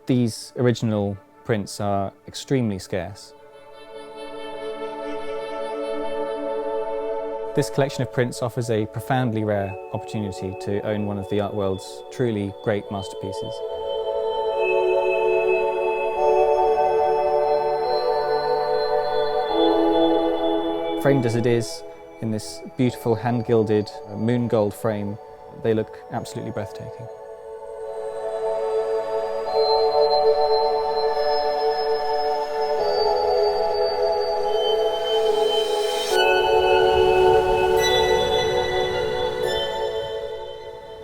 These original prints are extremely scarce. This collection of prints offers a profoundly rare opportunity to own one of the art world's truly great masterpieces. Framed as it is, in this beautiful hand-gilded moon gold frame, they look absolutely breathtaking.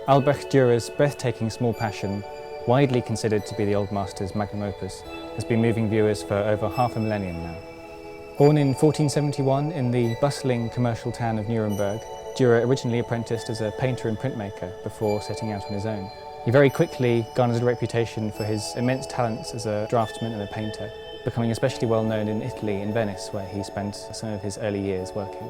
Albrecht Dürer's breathtaking Small Passion, widely considered to be the old master's magnum opus, has been moving viewers for over half a millennium now. Born in 1471 in the bustling commercial town of Nuremberg, Dürer originally apprenticed as a painter and printmaker before setting out on his own. He very quickly garnered a reputation for his immense talents as a draftsman and a painter, becoming especially well known in Italy, in Venice, where he spent some of his early years working.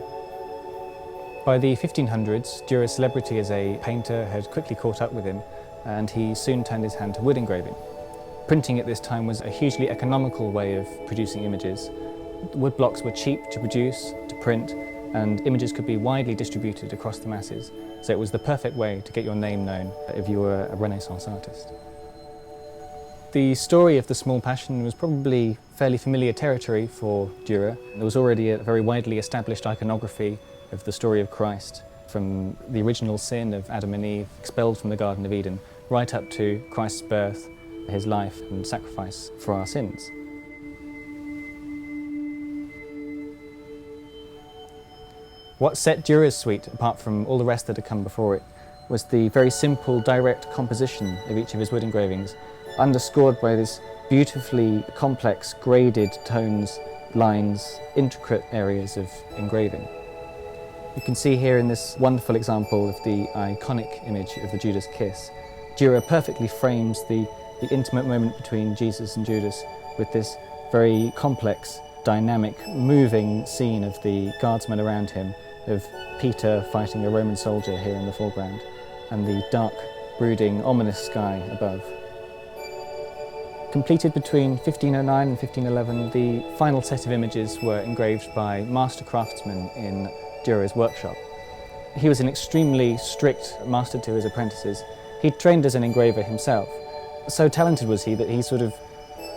By the 1500s, Dürer's celebrity as a painter had quickly caught up with him, and he soon turned his hand to wood engraving. Printing at this time was a hugely economical way of producing images. Wood blocks were cheap to produce, to print, and images could be widely distributed across the masses, so it was the perfect way to get your name known if you were a Renaissance artist. The story of the Small Passion was probably fairly familiar territory for Dürer. There was already a very widely established iconography of the story of Christ, from the original sin of Adam and Eve, expelled from the Garden of Eden, right up to Christ's birth, his life and sacrifice for our sins. What set Dürer's suite apart from all the rest that had come before it was the very simple, direct composition of each of his wood engravings, underscored by this beautifully complex, graded tones, lines, intricate areas of engraving. You can see here in this wonderful example of the iconic image of the Judas kiss, Dürer perfectly frames the intimate moment between Jesus and Judas with this very complex, dynamic, moving scene of the guardsmen around him, of Peter fighting a Roman soldier here in the foreground, and the dark, brooding, ominous sky above. Completed between 1509 and 1511, the final set of images were engraved by master craftsmen in Dürer's workshop. He was an extremely strict master to his apprentices. He'd trained as an engraver himself. So talented was he that he sort of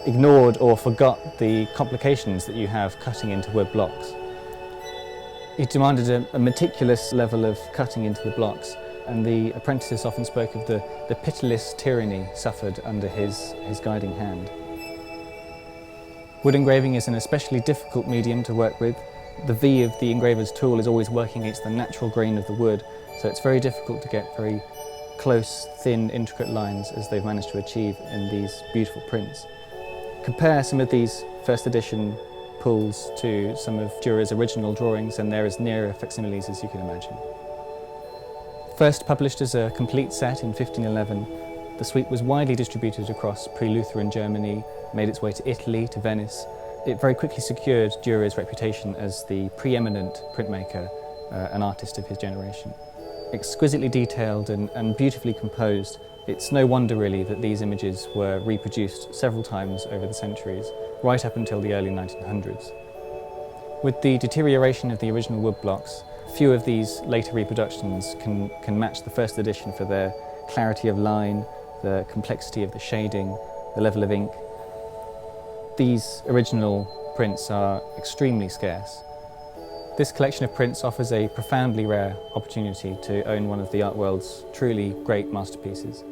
ignored or forgot the complications that you have cutting into wood blocks. He demanded a meticulous level of cutting into the blocks, and the apprentices often spoke of the pitiless tyranny suffered under his guiding hand. Wood engraving is an especially difficult medium to work with. The V of the engraver's tool is always working against the natural grain of the wood, so it's very difficult to get very close, thin, intricate lines as they've managed to achieve in these beautiful prints. Compare some of these first edition pulls to some of Dürer's original drawings, and they're as near facsimiles as you can imagine. First published as a complete set in 1511, the suite was widely distributed across pre-Lutheran Germany, made its way to Italy, to Venice. It very quickly secured Dürer's reputation as the preeminent printmaker, an artist of his generation. Exquisitely detailed and beautifully composed, it's no wonder really that these images were reproduced several times over the centuries, right up until the early 1900s. With the deterioration of the original wood blocks, few of these later reproductions can match the first edition for their clarity of line, the complexity of the shading, the level of ink. These original prints are extremely scarce. This collection of prints offers a profoundly rare opportunity to own one of the art world's truly great masterpieces.